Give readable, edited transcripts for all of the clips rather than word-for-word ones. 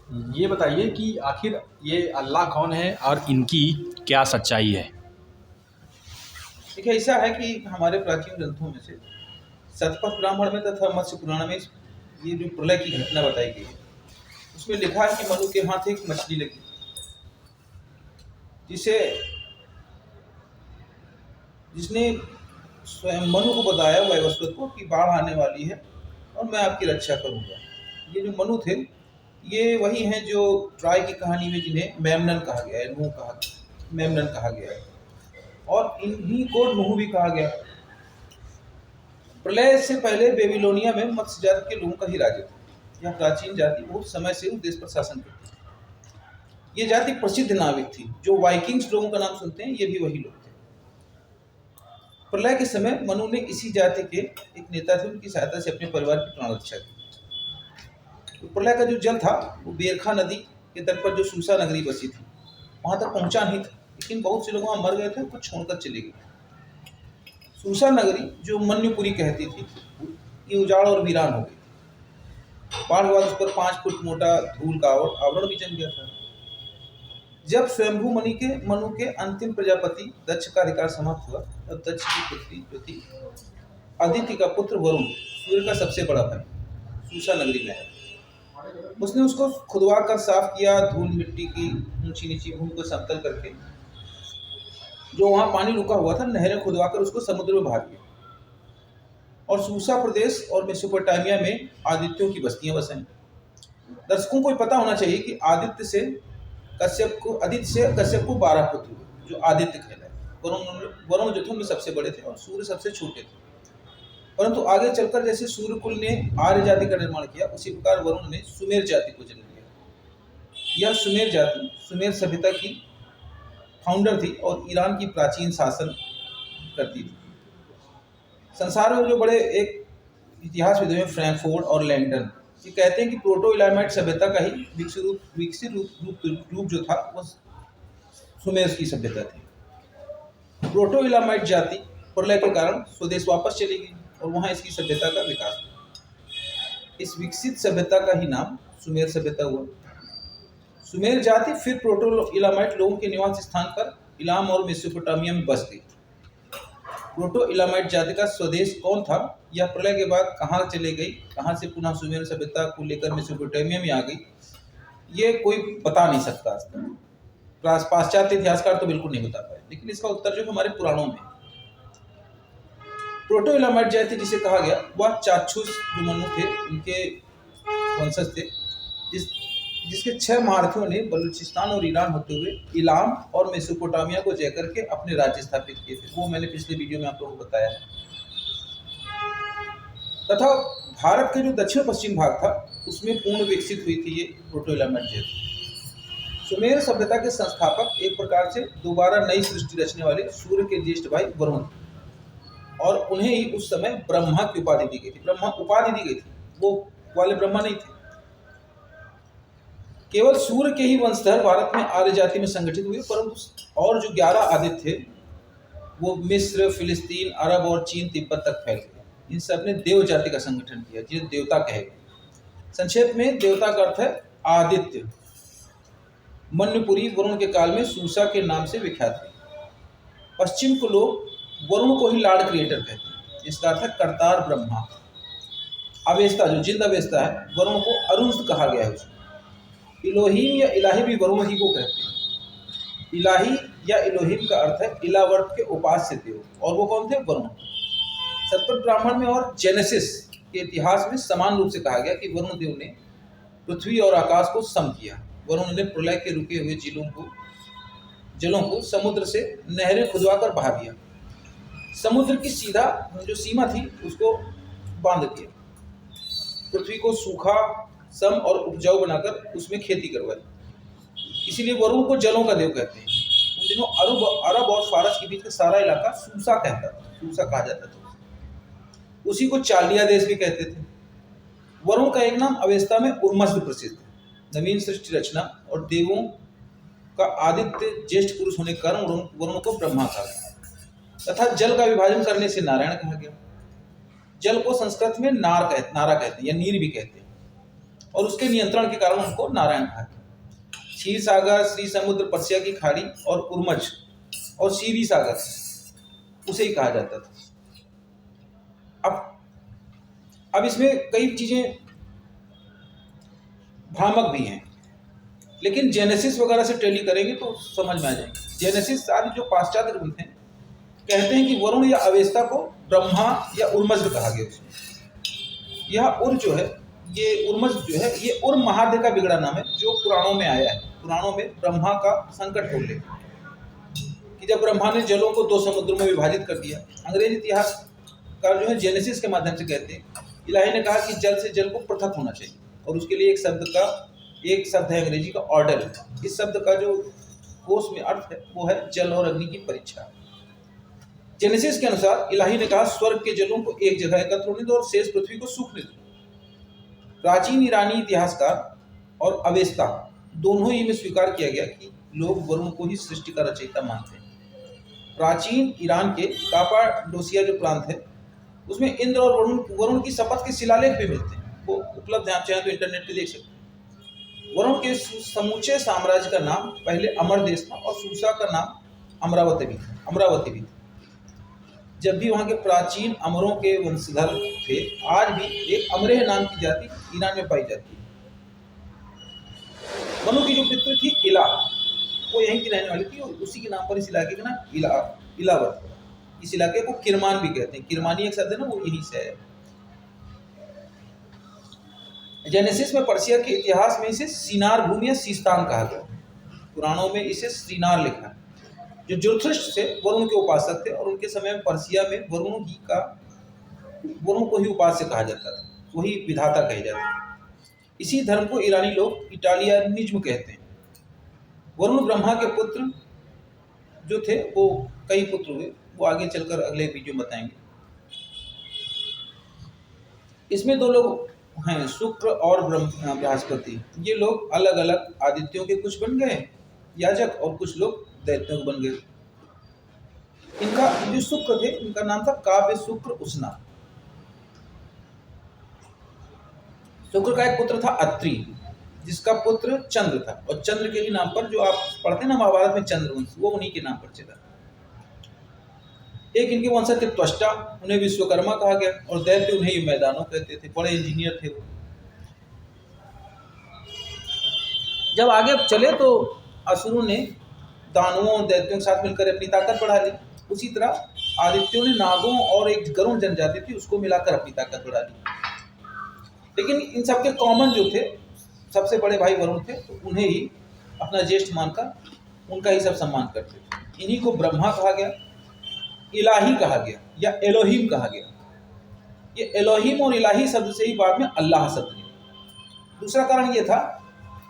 ये बताइए कि आखिर ये अल्लाह कौन है और इनकी क्या सच्चाई है? देखिए, ऐसा है कि हमारे प्राचीन ग्रंथों में से शतपथ ब्राह्मण में तथा मत्स्य पुराण में ये जो प्रलय की घटना बताई गई है, उसमें लिखा है कि मनु के हाथ एक मछली लगी, जिसे जिसने स्वयं मनु को बताया वैवस्वत को कि बाढ़ आने वाली है और मैं आपकी रक्षा करूंगा। ये जो मनु थे, ये वही हैं जो ट्राय की कहानी में जिन्हें मेमनन कहा गया है, नूह कहा मेमनन कहा गया है, और इन्हीं को नूह भी कहा गया। प्रलय से पहले बेबीलोनिया में मत्स्य जाति के लोगों का ही राज्य था। यह प्राचीन जाति बहुत समय से उस देश पर शासन करती थी। ये जाति प्रसिद्ध नाविक थी। जो वाइकिंग्स लोगों का नाम सुनते हैं, ये भी वही लोग थे। प्रलय के समय मनु ने इसी जाति के एक नेता थे, उनकी सहायता से अपने परिवार की प्राण रक्षा की। तो प्रलय का जो जल था वो बेरखा नदी के तट पर जो सूसा नगरी बसी थी वहां तक पहुंचा नहीं था, लेकिन बहुत से लोग वहां मर गए थे, कुछ छोड़कर चले गए। सूसा नगरी जो मन्युपुरी कहती थी, ये उजाड़ और वीरान हो गई। बाढ़ के बाद उस पर 5 फुट मोटा धूल का आवरण भी जम गया था। जब स्वयंभू मनु के अंतिम प्रजापति दक्ष का अधिकार समाप्त हुआ, तब दक्ष की पुत्री जो थी अदिति का पुत्र वरुण, सूर्य का सबसे बड़ा भाई, सूसा नगरी में है। उसने उसको खुदवा कर साफ किया, धूल मिट्टी की ऊंची नीची भूमि को समतल करके जो वहां पानी रुका हुआ था, नहरें खुदवा कर उसको समुद्र में बहा दिया। और सूसा प्रदेश और मेसोपोटामिया में आदित्यों की बस्तियां बसाई। दर्शकों को पता होना चाहिए कि आदित्य से कश्यप को 12 पुत्र हुए, जो आदित्य कहलाए। वरुण जो थे उनमें सबसे बड़े थे और सूर्य सबसे छोटे थे। परंतु आगे चलकर जैसे सूर्यकुल ने आर्य जाति का निर्माण किया, उसी प्रकार वरुण ने सुमेर जाति को जन्म दिया। यह सुमेर जाति सुमेर सभ्यता की फाउंडर थी और ईरान की प्राचीन शासन करती थी। संसार में जो बड़े एक इतिहासविद हैं फ्रैंकफोर्ड और लैंगडन, ये कहते हैं कि प्रोटो इलामाइट सभ्यता का ही विकसित रूप जो था वो सुमेर की सभ्यता थी। प्रोटो इलामाइट जाति प्रलय के कारण स्वदेश वापस चली गई और वहां इसकी सभ्यता का विकास हुआ। इस विकसित सभ्यता का ही नाम सुमेर सभ्यता हुआ। सुमेर जाति फिर प्रोटो इलामाइट लोगों के निवास स्थान पर इलाम और मेसोपोटामिया में बस गई। प्रोटो इलामाइट जाति का स्वदेश कौन था, यह प्रलय के बाद कहाँ चले गई, कहाँ से पुनः सुमेर सभ्यता को लेकर मेसोपोटामिया में आ गई, ये कोई बता नहीं सकता आज तक। पाश्चात्य इतिहासकार तो बिल्कुल नहीं बता पाए, लेकिन इसका उत्तर जो हमारे पुराणों में। प्रोटो इलामाइट जाति जिसे कहा गया, वह चाक्षुष जो मनु थे उनके वंशज थे, जिसके 6 महारथियों ने बलूचिस्तान और ईरान होते हुए इलाम और मेसोपोटामिया को जय करके अपने राज्य स्थापित किए थे। वो मैंने पिछले वीडियो में आप लोगों को बताया है। तथा भारत के जो दक्षिण पश्चिम भाग था उसमें पूर्ण विकसित हुई थी ये प्रोटो इलामाइट जाति। सुमेर सभ्यता के संस्थापक एक प्रकार से दोबारा नई सृष्टि रचने वाले सूर्य के ज्येष्ठ भाई वरुण, और उन्हें ही उस समय ब्रह्मा की उपाधि दी गई थी। ब्रह्मा उपाधि दी गई थी, वो वाले ब्रह्मा नहीं थे। केवल सूर्य के ही वंशधर भारत में आर्य जाति में संगठित हुए, परंतु और जो 11 आदित्य थे वो मिस्र, फिलिस्तीन, अरब और चीन, तिब्बत तक फैल गए। इन सब ने देव जाति का संगठन किया, जिसे देवता कहे गए। संक्षेप में देवता का अर्थ है आदित्य। मन्युपुरी वरुण के काल में सूसा के नाम से विख्यात है। पश्चिम को लोग वरुण को ही लॉर्ड क्रिएटर कहते हैं, जिसका अर्थ है करतार ब्रह्मा। अवेस्ता जो जिंद अवेस्ता है, वरुण को अरुण कहा गया है उसको। इलोहीम या इलाही भी वरुण ही को कहते हैं। इलाही या इलोहीम का अर्थ है इलावर्त के उपास्य देव, और वो कौन थे? वरुण। शतपथ ब्राह्मण में और जेनेसिस के इतिहास में समान रूप से कहा गया कि वरुण देव ने पृथ्वी और आकाश को सम किया। वरुण ने प्रलय के रुके हुए जलों को समुद्र से नहरें खुदवाकर बहा दिया। समुद्र की सीधा जो सीमा थी उसको बांध दिया। पृथ्वी को सूखा, सम और उपजाऊ बनाकर उसमें खेती करवाई। इसीलिए वरुण को जलों का देव कहते हैं। उन दिनों अरब और फारस के बीच का सारा इलाका सूसा कहता था, सूसा कहा जाता था। उसी को चालिया देश भी कहते थे। वरुण का एक नाम अवेस्ता में उर्मज्द प्रसिद्ध है। नवीन सृष्टि रचना और देवों का आदित्य ज्येष्ठ पुरुष होने के कारण वरुण को ब्रह्मा कहा गया। तथा जल का विभाजन करने से नारायण कहा गया। जल को संस्कृत में नारा कहते हैं या नीर भी कहते हैं। और उसके नियंत्रण के कारण उनको नारायण कहा गया। क्षीर सागर, श्री समुद्र, पर्सिया की खाड़ी और उर्मज और शीरी सागर उसे ही कहा जाता था। अब इसमें कई चीजें भ्रामक भी हैं, लेकिन जेनेसिस वगैरह से टेली करेंगे तो समझ में आ जाएंगे। जेनेसिस आदि जो पाश्चात्य ग्रंथ हैं कहते हैं कि वरुण या अवेस्ता को ब्रह्मा या उर्मज्र कहा गया उसमें। यह उर जो है, ये उर्मज्र जो है, ये उर्म महाद्य का बिगड़ा नाम है जो पुराणों में आया है। पुराणों में ब्रह्मा का संकट बोल ले कि जब ब्रह्मा ने जलों को 2 समुद्रों में विभाजित कर दिया। अंग्रेज इतिहासकार जो है जेनेसिस के माध्यम से कहते हैं इलाही ने कहा कि जल से जल को पृथक होना चाहिए, और उसके लिए एक शब्द है अंग्रेजी का ऑर्डर। इस शब्द का जो कोश में अर्थ है वो है जल और अग्नि की परीक्षा। जेनेसिस के अनुसार इलाही ने कहा स्वर्ग के जलों को एक जगह एकत्र होने दो और शेष पृथ्वी को सूखने दो। प्राचीन ईरानी इतिहासकार और अवेस्ता दोनों ही में स्वीकार किया गया कि लोग वरुण को ही सृष्टि का रचयिता मानते हैं। प्राचीन ईरान के कापाडोसिया जो प्रांत है उसमें इंद्र और वरुण की शपथ के शिलालेख भी मिलते हैं, वो उपलब्ध है, आप चाहें तो इंटरनेट पे देख सकते हैं। वरुण के समूचे साम्राज्य का नाम पहले अमर देश था और सूसा का नाम अमरावती भी था। जब भी वहाँ के प्राचीन अमरों के वंशधर थे, आज भी एक अमरेह नाम की जाति ईरान में पाई जाती है। मनु की जो पितृ थी इला, वो यहीं की रहने वाली थी और उसी के नाम पर इस इलाके का नाम इलावत। इस इलाके को किरमान भी कहते हैं, किरमानी एक शब्द है ना, वो यहीं से है। जेनेसिस में पर्सिया के इतिहास में इसे सीनार भूमि या सीस्तान कहा गया। पुराणों में इसे श्रीनार लिखा है। जो जुरथुष्ट थे वरुण के उपासक थे और उनके समय में पर्सिया में वरुण को ही उपास्य कहा जाता था, वही विधाता कहे जाते थे। इसी धर्म को ईरानी लोग इटालियनिज्म कहते हैं। वरुण ब्रह्मा के पुत्र जो थे वो कई पुत्र हुए, वो आगे चलकर अगले वीडियो में बताएंगे। इसमें 2 लोग हैं, शुक्र और बृहस्पति। ये लोग अलग अलग आदित्यों के कुछ बन गए याजक और कुछ लोग दैत्यों बन गए। इनका जो शुक्र थे इनका नाम था काव्य शुक्र उसना। शुक्र का एक पुत्र था अत्रि, जिसका पुत्र चंद्र था, और चंद्र के ही नाम पर जो आप पढ़ते हैं ना महाभारत में चंद्रवंश, वो उन्हीं के नाम पर चला। एक इनके वंशज थे त्वष्टा, उन्हें विश्वकर्मा कहा गया, और दैत्य उन्हें मैदानों कहते थे, बड़े इंजीनियर थे वो। जब आगे चले तो असुरों ने दानवों दैत्यों के साथ मिलकर अपनी ताकत बढ़ा ली। उसी तरह आदित्यों ने नागों और एक गरुड़ जनजाति थी उसको मिलाकर अपनी ताकत बढ़ा ली। लेकिन इन सबके कॉमन जो थे, सबसे बड़े भाई वरुण थे, तो उन्हें ही अपना ज्येष्ठ मानकर उनका ही सब सम्मान करते थे। इन्हीं को ब्रह्मा कहा गया, इलाही कहा गया या एलोहिम कहा गया। ये एलोहिम और इलाही शब्द से ही बाद में अल्लाह शब्द निकला। दूसरा कारण ये था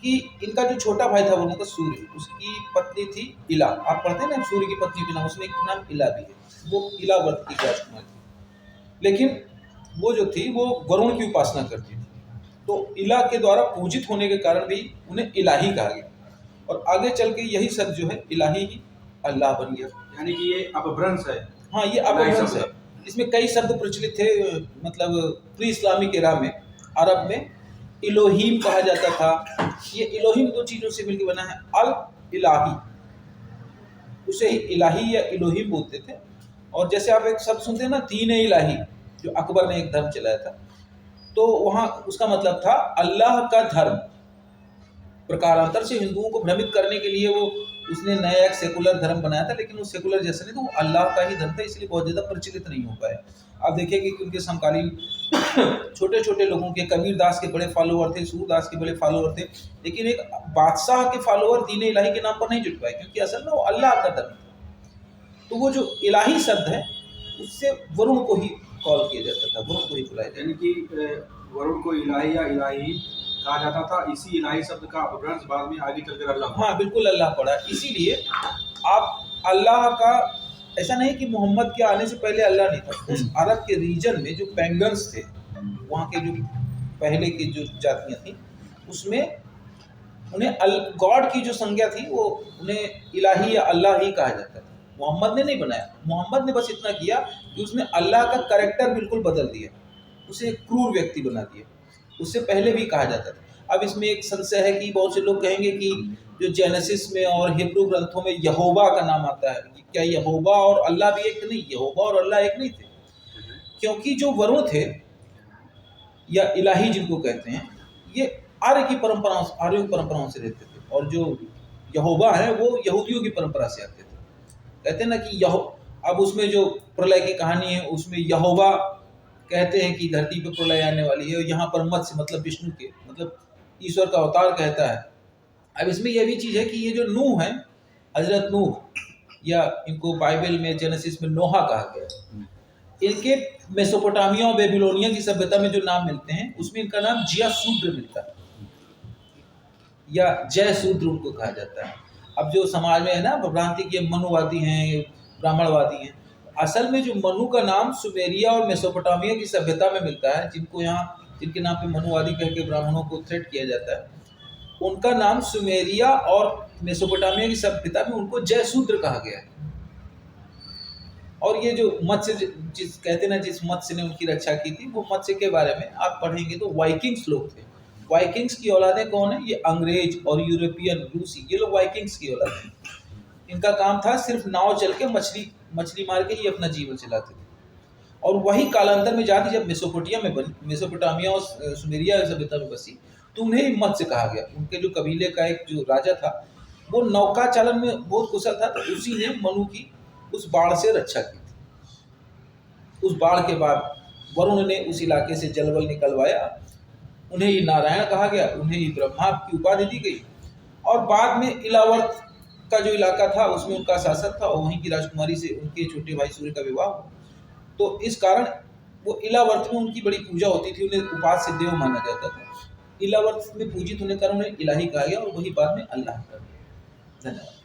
कि इनका जो छोटा भाई था वरुण का सूर्य, उसकी पत्नी थी इला। आप पढ़ते हैं ना सूर्य की पत्नी के नाम, उसमें एक नाम इला भी है, वो इलावर्त की राजकुमारी थी। लेकिन वो जो थी वो वरुण की उपासना करती थी, तो इला के द्वारा पूजित होने के कारण भी उन्हें इलाही कहा गया। और आगे चल के यही शब्द जो है इलाही ही अल्लाह बन गया। यानी कि ये अपभ्रंश है। हाँ, ये अपभ्रंश है। इसमें कई शब्द प्रचलित थे, मतलब प्री इस्लामिक एरा में अरब में इलोहीम कहा जाता था। ये इलोहीम 2 चीज़ों से मिलकर बना है, अल इलाही, उसे ही इलाही या इलोहीम बोलते थे। और जैसे आप एक शब्द सुनते हैं ना दीन इलाही, जो अकबर ने एक धर्म चलाया था, तो वहाँ उसका मतलब था अल्लाह का धर्म। प्रकारांतर से हिंदुओं को भ्रमित करने के लिए वो उसने नया एक सेकुलर धर्म बनाया था, लेकिन वो सेकुलर जैसे नहीं, तो वो अल्लाह का ही धर्म था, इसलिए बहुत ज़्यादा प्रचलित नहीं हो पाया। आप देखिए कि उनके समकालीन छोटे छोटे लोगों के, कबीर दास के बड़े फॉलोअर थे, सूरदास के बड़े फॉलोअर थे, लेकिन एक बादशाह के फॉलोअर दीन इलाही के नाम पर नहीं जुट पाए, क्योंकि असल में वो अल्लाह का धर्म था। तो वो जो इलाही शब्द है उससे वरुण को ही कॉल किया जाता था, वरुण को ही बुलाया जाता था। यानी कि वरुण को इलाही या इलाही कहा जाता था। इसी इलाही शब्द का अपभ्रंश बाद में आगे चलकर अल्लाह। हाँ बिल्कुल, अल्लाह पड़ा। इसीलिए आप अल्लाह का, ऐसा नहीं कि मोहम्मद के आने से पहले अल्लाह नहीं था। उस अरब के रीजन में जो पैगन्स थे, वहाँ के जो पहले की जो जातियाँ थी, उसमें उन्हें गॉड की जो संज्ञा थी वो उन्हें इलाही या अल्लाह ही कहा जाता था। मोहम्मद ने नहीं बनाया। मोहम्मद ने बस इतना किया कि उसने अल्लाह का कैरेक्टर बिल्कुल बदल दिया, उसे एक क्रूर व्यक्ति बना दिया। उससे पहले भी कहा जाता था। अब इसमें एक संशय है कि बहुत से लोग कहेंगे कि जो जेनेसिस में और हिब्रू ग्रंथों में यहोवा का नाम आता है, क्या यहोवा और अल्लाह भी एक नहीं? यहोवा और अल्लाह एक नहीं थे, क्योंकि जो वरुण थे या इलाही जिनको कहते हैं, ये आर्य की परंपराओं से रहते थे, और जो यहोवा है वो यहूदियों की परंपरा से आते थे। कहते हैं ना कि अब उसमें जो प्रलय की कहानी है उसमें यहोवा कहते हैं कि धरती पर प्रलय आने वाली है, यहाँ पर मत्स्य मतलब विष्णु के मतलब ईश्वर का अवतार कहता है। अब इसमें यह भी चीज़ है कि ये जो नूह है, हजरत नूह, या इनको बाइबल में जेनेसिस में नोहा कहा गया है, इनके मेसोपोटामिया और बेबीलोनिया की सभ्यता में जो नाम मिलते हैं उसमें इनका नाम जिया शूद्र मिलता है, या जय शूद्र उनको कहा जाता है। अब जो समाज में है ना भ्रांति के मनुवादी हैं, ब्राह्मणवादी हैं, असल में जो मनु का नाम सुमेरिया और मेसोपोटामिया की सभ्यता में मिलता है, जिनको यहाँ जिनके नाम पे मनुवादी कह के ब्राह्मणों को थ्रेट किया जाता है, उनका नाम सुमेरिया और मेसोपोटामिया की सभ्यता में उनको जय शूद्र कहा गया है। और ये जो मत्स्य जिस कहते ना जिस मत्स्य ने उनकी रक्षा की थी, वो मत्स्य के बारे में आप पढ़ेंगे तो वाइकिंग्स लोग थे। वाइकिंग्स की औलादें कौन है? ये अंग्रेज और यूरोपियन, रूसी, ये लोग वाइकिंग्स की औलाद हैं। इनका काम था सिर्फ नाव चल के मछली मार के ही अपना जीवन चलाते थे। और वही कालांतर में जाके जब मेसोपोटामिया और सुमेरिया सभ्यता में बसी तो उन्हें मत्स्य कहा गया। उनके जो कबीले का एक जो राजा था वो नौका चालन में बहुत कुशल था, तो उसी ने मनु की उस बाढ़ से रक्षा की थी। उस बाढ़ के बाद वरुण ने उस इलाके से जलवल निकलवाया, उन्हें ही नारायण कहा गया, उन्हें ही ब्रह्मा की उपाधि दी गई। और बाद में इलावर्त का जो इलाका था उसमें उनका शासक था, और वहीं की राजकुमारी से उनके छोटे भाई सूर्य का विवाह हुआ। तो इस कारण वो इलावर्त में उनकी बड़ी पूजा होती थी, उन्हें उपास्य देव माना जाता था। इलावर्त में पूजित होने के कारण उन्हें इलाही कहा गया, और वही बाद में अल्लाह कहा गया। धन्यवाद।